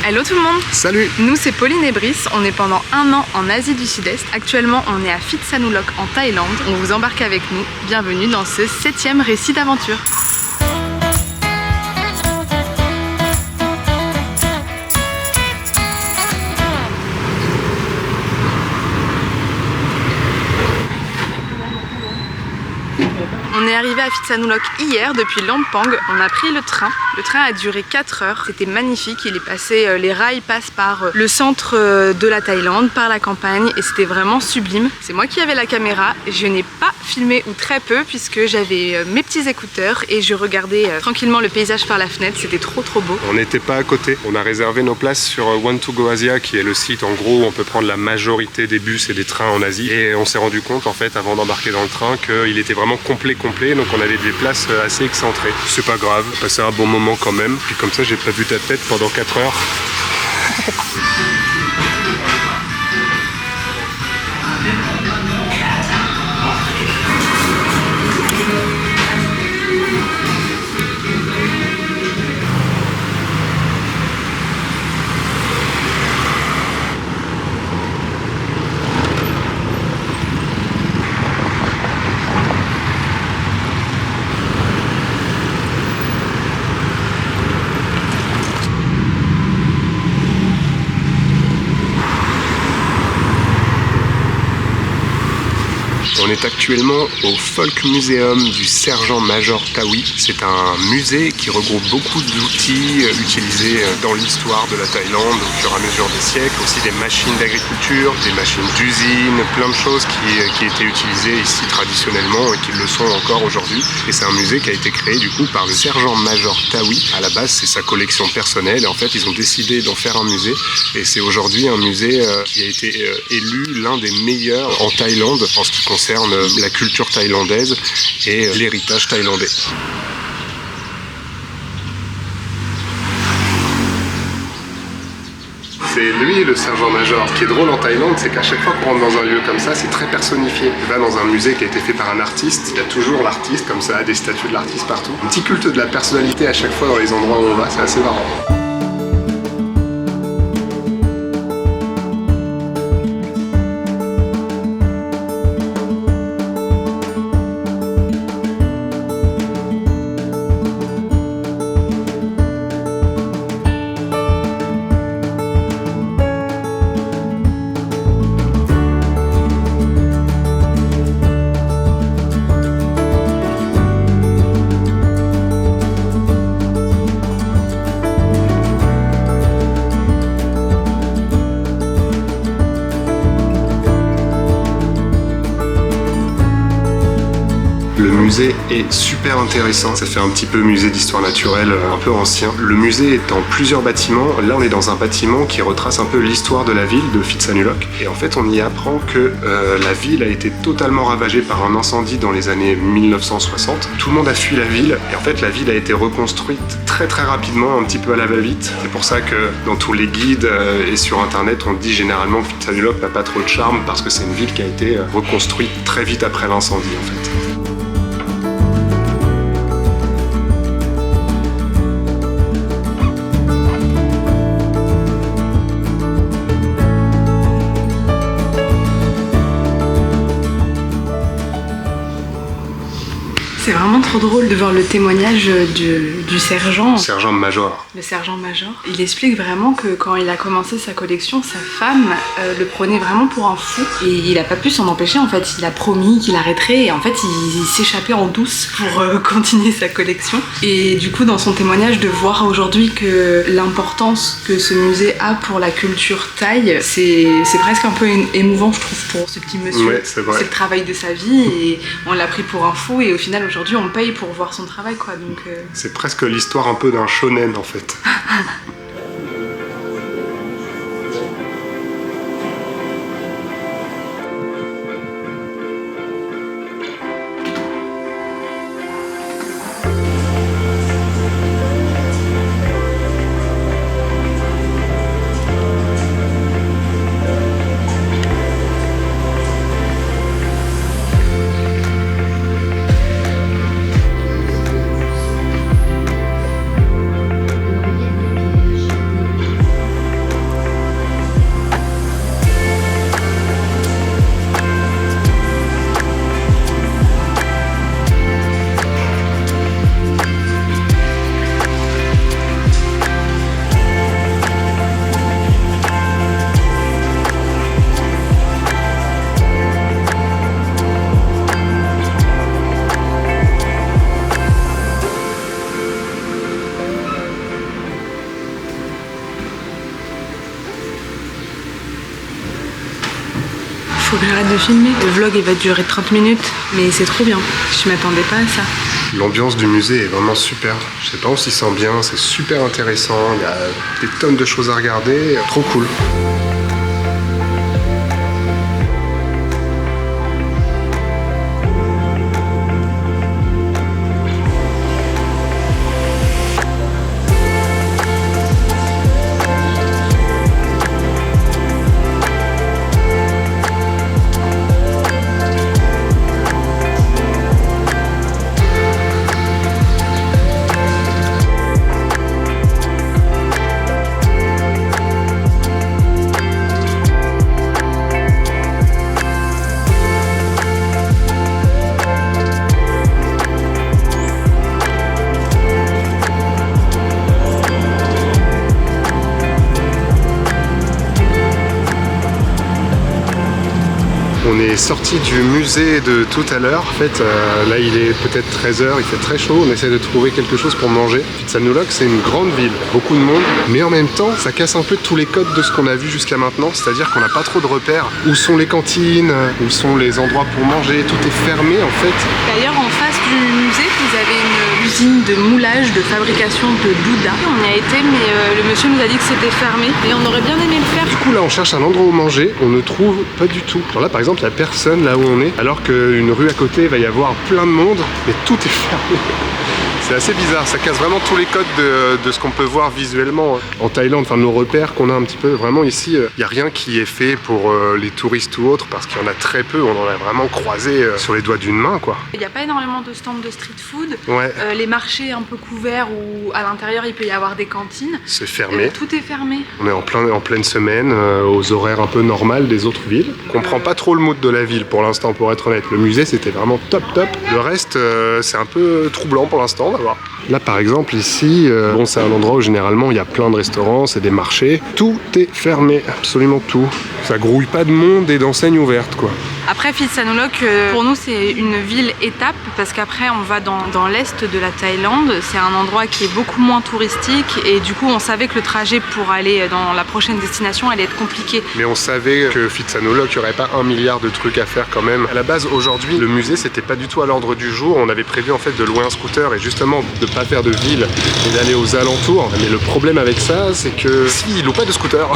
Hello tout le monde. Salut. Nous c'est Pauline et Brice, on est pendant 1 an en Asie du Sud-Est. Actuellement on est à Phitsanulok en Thaïlande. On vous embarque avec nous. Bienvenue dans ce 7e récit d'aventure. On est arrivé à Phitsanulok hier depuis Lampang, on a pris le train. Le train a duré 4 heures, c'était magnifique, il est passé, les rails passent par le centre de la Thaïlande, par la campagne et c'était vraiment sublime. C'est moi qui avais la caméra, je n'ai pas filmé ou très peu puisque j'avais mes petits écouteurs et je regardais tranquillement le paysage par la fenêtre, c'était trop beau. On n'était pas à côté, on a réservé nos places sur One2Go Asia qui est le site en gros où on peut prendre la majorité des bus et des trains en Asie et on s'est rendu compte en fait avant d'embarquer dans le train qu'il était vraiment complet, donc on avait des places assez excentrées. C'est pas grave, passer un bon moment quand même, puis comme ça j'ai pas vu ta tête pendant 4 heures. On est actuellement au Folk Museum du Sergent-Major Tawi. C'est un musée qui regroupe beaucoup d'outils utilisés dans l'histoire de la Thaïlande au fur et à mesure des siècles, aussi des machines d'agriculture, des machines d'usine, plein de choses qui étaient utilisées ici traditionnellement et qui le sont encore aujourd'hui. Et c'est un musée qui a été créé du coup par le Sergent-Major Tawi. À la base, c'est sa collection personnelle et en fait, ils ont décidé d'en faire un musée. Et c'est aujourd'hui un musée qui a été élu l'un des meilleurs en Thaïlande en ce qui concerne la culture thaïlandaise et l'héritage thaïlandais. C'est lui le sergent-major. Ce qui est drôle en Thaïlande, c'est qu'à chaque fois qu'on rentre dans un lieu comme ça, c'est très personnifié. Tu vas dans un musée qui a été fait par un artiste, il y a toujours l'artiste comme ça, des statues de l'artiste partout. Un petit culte de la personnalité à chaque fois dans les endroits où on va, c'est assez marrant. Le musée est super intéressant, ça fait un petit peu musée d'histoire naturelle, un peu ancien. Le musée est en plusieurs bâtiments, là on est dans un bâtiment qui retrace un peu l'histoire de la ville de Phitsanulok. Et en fait on y apprend que la ville a été totalement ravagée par un incendie dans les années 1960. Tout le monde a fui la ville et en fait la ville a été reconstruite très rapidement, un petit peu à la va-vite. C'est pour ça que dans tous les guides et sur internet on dit généralement que Phitsanulok n'a pas trop de charme parce que c'est une ville qui a été reconstruite très vite après l'incendie en fait. C'est vraiment trop drôle de voir le témoignage du sergent. Sergent-major. Le sergent-major. Il explique vraiment que quand il a commencé sa collection, sa femme le prenait vraiment pour un fou. Et il a pas pu s'en empêcher en fait. Il a promis qu'il arrêterait et en fait il s'échappait en douce pour continuer sa collection. Et du coup dans son témoignage de voir aujourd'hui que l'importance que ce musée a pour la culture thaï, c'est presque un peu émouvant je trouve pour ce petit monsieur. Ouais, c'est vrai. C'est le travail de sa vie et on l'a pris pour un fou et au final aujourd'hui on paye pour voir son travail quoi. Donc c'est presque l'histoire un peu d'un shonen en fait. faut que j'arrête de filmer. Le vlog il va durer 30 minutes, mais c'est trop bien. Je m'attendais pas à ça. L'ambiance du musée est vraiment super. Je sais pas, on s'y sent bien, c'est super intéressant. Il y a des tonnes de choses à regarder. Trop cool. On est sorti du musée de tout à l'heure. En fait, là il est peut-être 13h, il fait très chaud. On essaie de trouver quelque chose pour manger. Phitsanulok, c'est une grande ville, beaucoup de monde, mais en même temps, ça casse un peu tous les codes de ce qu'on a vu jusqu'à maintenant. C'est-à-dire qu'on n'a pas trop de repères. Où sont les cantines, où sont les endroits pour manger, tout est fermé en fait. D'ailleurs, en face du musée, vous avez une usine de moulage, de fabrication de douda. On y a été, mais le monsieur nous a dit que c'était fermé et on aurait bien aimé le faire. Du coup, là, on cherche un endroit où manger, on ne trouve pas du tout. Alors là, par exemple, il n'y a personne là où on est, alors qu'une rue à côté, il va y avoir plein de monde, mais tout est fermé. C'est assez bizarre, ça casse vraiment tous les codes de ce qu'on peut voir visuellement en Thaïlande, enfin nos repères qu'on a un petit peu. Vraiment ici, il n'y a rien qui est fait pour les touristes ou autres, parce qu'il y en a très peu, on en a vraiment croisé sur les doigts d'une main, quoi. Il n'y a pas énormément de stands de street food, ouais. Les marchés un peu couverts où à l'intérieur il peut y avoir des cantines. C'est fermé. Tout est fermé. On est en pleine semaine, aux horaires un peu normales des autres villes. On comprend pas trop le mood de la ville pour l'instant, pour être honnête. Le musée c'était vraiment top. Le reste c'est un peu troublant pour l'instant. Là par exemple ici, bon, c'est un endroit où généralement il y a plein de restaurants, c'est des marchés. Tout est fermé, absolument tout. Ça grouille pas de monde et d'enseignes ouvertes quoi. Après Phitsanulok, pour nous c'est une ville étape parce qu'après on va dans l'est de la Thaïlande. C'est un endroit qui est beaucoup moins touristique et du coup on savait que le trajet pour aller dans la prochaine destination allait être compliqué. Mais on savait que Phitsanulok, il n'y aurait pas 1 milliard de trucs à faire quand même. À la base aujourd'hui, le musée c'était pas du tout à l'ordre du jour. On avait prévu en fait de louer un scooter et justement de pas faire de ville et d'aller aux alentours. Mais le problème avec ça, c'est que s'ils louent pas de scooter,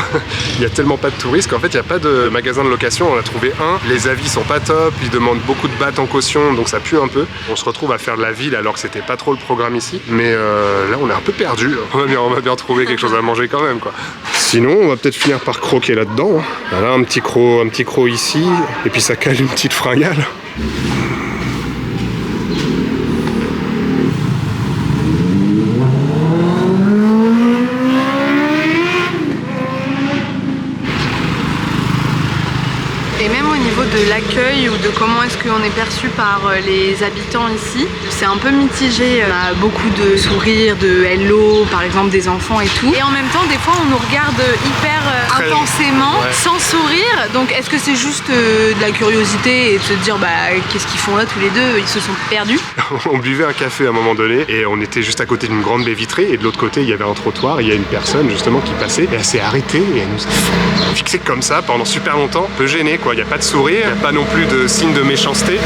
il y a tellement pas de touristes qu'en fait il n'y a pas de magasin de location. On a trouvé un, les avis sont pas top, ils demandent beaucoup de bahts en caution, donc ça pue un peu. On se retrouve à faire de la ville alors que c'était pas trop le programme ici. Mais là on est un peu perdu. On va bien trouver quelque chose à manger quand même quoi. Sinon on va peut-être finir par croquer là-dedans. Voilà, un petit croc ici, et puis ça cale une petite fringale. Et même au niveau de l'accueil ou de comment est-ce qu'on est perçu par les habitants ici, c'est un peu mitigé. On a beaucoup de sourires, de hello, par exemple des enfants et tout. Et en même temps, des fois, on nous regarde hyper intensément, ouais, sans sourire. Donc, est-ce que c'est juste de la curiosité et de se dire, bah, qu'est-ce qu'ils font là tous les deux? Ils se sont perdus. On buvait un café à un moment donné et on était juste à côté d'une grande baie vitrée et de l'autre côté, il y avait un trottoir et il y a une personne justement qui passait et elle s'est arrêtée et elle nous a fixé comme ça pendant super longtemps. Un peu gêné quoi. Il n'y a pas de sourire, il n'y a pas non plus de signe de méchanceté.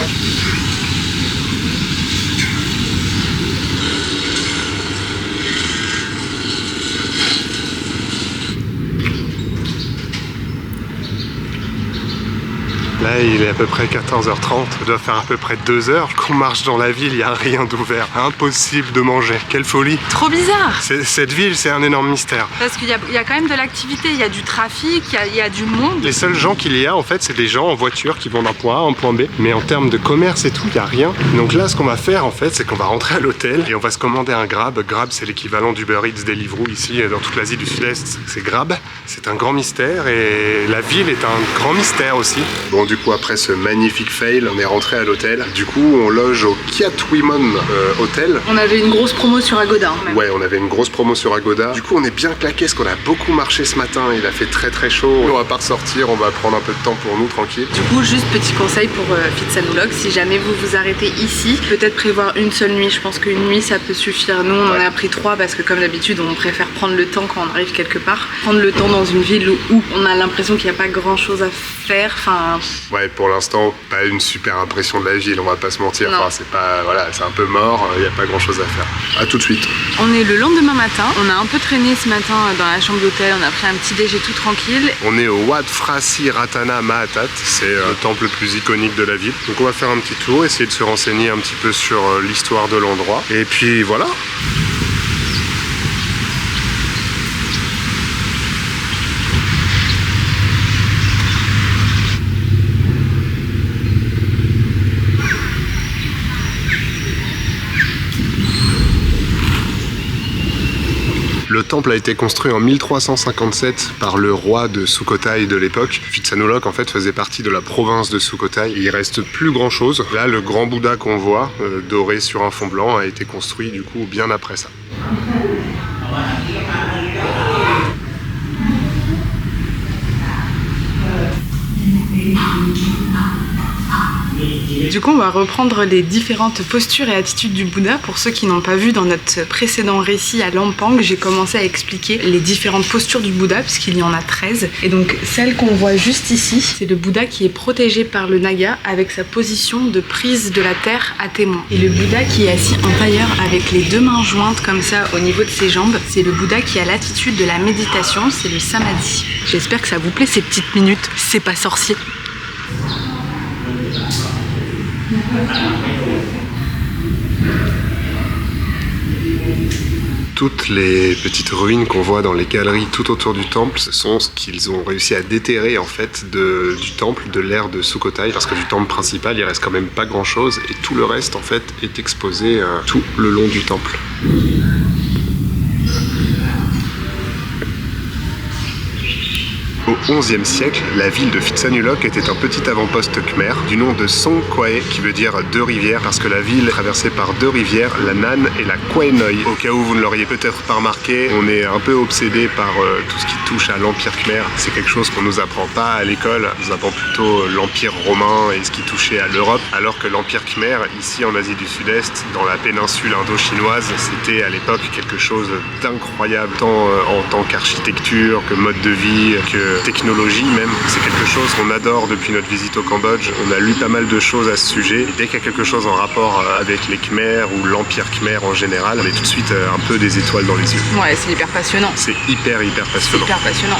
Là, il est à peu près 14h30, ça doit faire à peu près 2 heures qu'on marche dans la ville, il n'y a rien d'ouvert. Impossible de manger. Quelle folie! Trop bizarre! Cette ville, c'est un énorme mystère. Parce qu'il y a quand même de l'activité, il y a du trafic, il y a du monde. Les seuls gens qu'il y a, en fait, c'est des gens en voiture qui vont d'un point A en point B. Mais en termes de commerce et tout, il n'y a rien. Donc là, ce qu'on va faire, en fait, c'est qu'on va rentrer à l'hôtel et on va se commander un Grab. Grab, c'est l'équivalent d'Uber Eats, Deliveroo ici, dans toute l'Asie du Sud-Est. C'est Grab. C'est un grand mystère et la ville est un grand mystère aussi. Bon, du coup, après ce magnifique fail, on est rentré à l'hôtel. Du coup, on loge au Kiat Women Hotel. On avait une grosse promo sur Agoda. Même. Ouais, on avait une grosse promo sur Agoda. Du coup, on est bien claqué parce qu'on a beaucoup marché ce matin. Il a fait très très chaud. On va pas ressortir, on va prendre un peu de temps pour nous, tranquille. Du coup, juste petit conseil pour Phitsanulok, si jamais vous vous arrêtez ici, peut-être prévoir une seule nuit. Je pense qu'une nuit, ça peut suffire. Nous, on en a pris 3 parce que comme d'habitude, on préfère prendre le temps quand on arrive quelque part. Prendre le temps dans une ville où on a l'impression qu'il n'y a pas grand chose à faire. Enfin... Ouais, pour l'instant, pas une super impression de la ville, on va pas se mentir. Non. Enfin, c'est pas, voilà, c'est un peu mort, il n'y a pas grand chose à faire. À tout de suite. On est le lendemain matin, on a un peu traîné ce matin dans la chambre d'hôtel, on a pris un petit déjeuner tout tranquille. On est au Wat Phra Ratana Mahatat, c'est le temple le plus iconique de la ville. Donc on va faire un petit tour, essayer de se renseigner un petit peu sur l'histoire de l'endroit. Et puis voilà. Le temple a été construit en 1357 par le roi de Sukhothai de l'époque. Phitsanulok en fait faisait partie de la province de Sukhothai. Il reste plus grand chose. Là, le grand Bouddha qu'on voit, doré sur un fond blanc, a été construit du coup bien après ça. Du coup, on va reprendre les différentes postures et attitudes du Bouddha. Pour ceux qui n'ont pas vu, dans notre précédent récit à Lampang, j'ai commencé à expliquer les différentes postures du Bouddha, puisqu'il y en a 13. Et donc, celle qu'on voit juste ici, c'est le Bouddha qui est protégé par le Naga, avec sa position de prise de la terre à témoin. Et le Bouddha qui est assis en tailleur, avec les deux mains jointes comme ça au niveau de ses jambes, c'est le Bouddha qui a l'attitude de la méditation, c'est le Samadhi. J'espère que ça vous plaît ces petites minutes, c'est pas sorcier. Toutes les petites ruines qu'on voit dans les galeries tout autour du temple, ce sont ce qu'ils ont réussi à déterrer en fait du temple de l'ère de Sukhothai, parce que du temple principal il reste quand même pas grand chose et tout le reste en fait est exposé tout le long du temple. Au XIe siècle, la ville de Phitsanulok était un petit avant-poste khmer du nom de Song Kwae, qui veut dire deux rivières, parce que la ville est traversée par deux rivières, la Nan et la Kwae Noi. Au cas où vous ne l'auriez peut-être pas remarqué, on est un peu obsédé par tout ce qui touche à l'Empire khmer. C'est quelque chose qu'on nous apprend pas à l'école, on nous apprend plutôt l'Empire romain et ce qui touchait à l'Europe, alors que l'Empire khmer, ici en Asie du Sud-Est, dans la péninsule indo-chinoise, c'était à l'époque quelque chose d'incroyable, tant en tant qu'architecture, que mode de vie, que technologie même. C'est quelque chose qu'on adore depuis notre visite au Cambodge. On a lu pas mal de choses à ce sujet. Et dès qu'il y a quelque chose en rapport avec les Khmers ou l'Empire Khmer en général, on est tout de suite un peu des étoiles dans les yeux. Ouais, c'est hyper passionnant. C'est hyper passionnant. Hyper passionnant.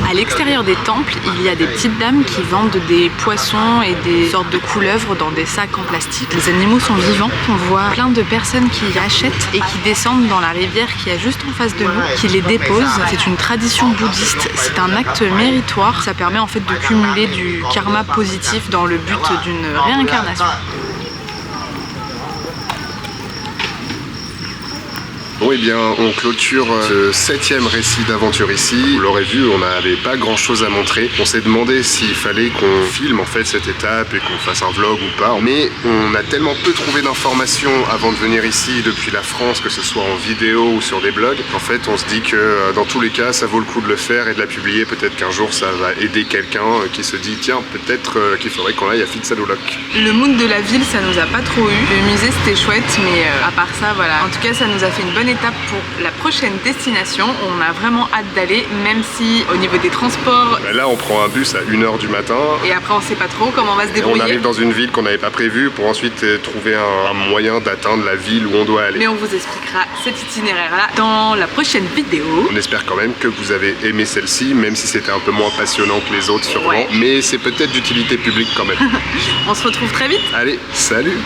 À l'extérieur des temples, il y a des petites dames qui vendent des poissons et des sortes de couleuvres dans des sacs en plastique. Les animaux sont vivants. On voit plein de personnes qui achètent et qui descendent dans la rivière qui est juste en face de nous, qui les déposent. C'est une tradition bouddhiste. C'est un acte méritoire. Ça permet en fait de cumuler du karma positif dans le but d'une réincarnation. Bon, eh bien, on clôture ce 7e récit d'aventure ici. Vous l'aurez vu, on n'avait pas grand chose à montrer. On s'est demandé s'il fallait qu'on filme en fait cette étape et qu'on fasse un vlog ou pas. Mais on a tellement peu trouvé d'informations avant de venir ici depuis la France, que ce soit en vidéo ou sur des blogs. En fait, on se dit que dans tous les cas, ça vaut le coup de le faire et de la publier. Peut-être qu'un jour, ça va aider quelqu'un qui se dit, tiens, peut-être qu'il faudrait qu'on aille à Phitsanulok. Le mood de la ville, ça nous a pas trop eu. Le musée, c'était chouette, mais à part ça, voilà. En tout cas, ça nous a fait une bonne étape pour la prochaine destination. On a vraiment hâte d'aller, même si au niveau des transports... Là, on prend un bus à 1h du matin. Et après, on sait pas trop comment on va se débrouiller. On arrive dans une ville qu'on n'avait pas prévue pour ensuite trouver un moyen d'atteindre la ville où on doit aller. Mais on vous expliquera cet itinéraire-là dans la prochaine vidéo. On espère quand même que vous avez aimé celle-ci, même si c'était un peu moins passionnant que les autres sûrement. Ouais. Mais c'est peut-être d'utilité publique quand même. On se retrouve très vite. Allez, salut!